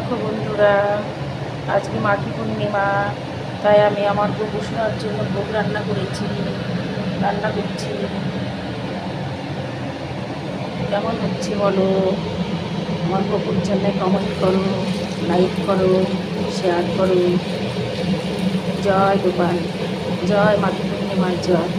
দেখো বন্ধুরা, আজকে মাঘী পূর্ণিমা, তাই আমি আমার গোপু সোনার জন্য ভোগ রান্না করছি। কেমন হচ্ছে বলো? আমার গোপুর জন্য কমেন্ট করো, লাইক করো, শেয়ার করো। জয় গোপাল, জয় মাঘী পূর্ণিমার জয়।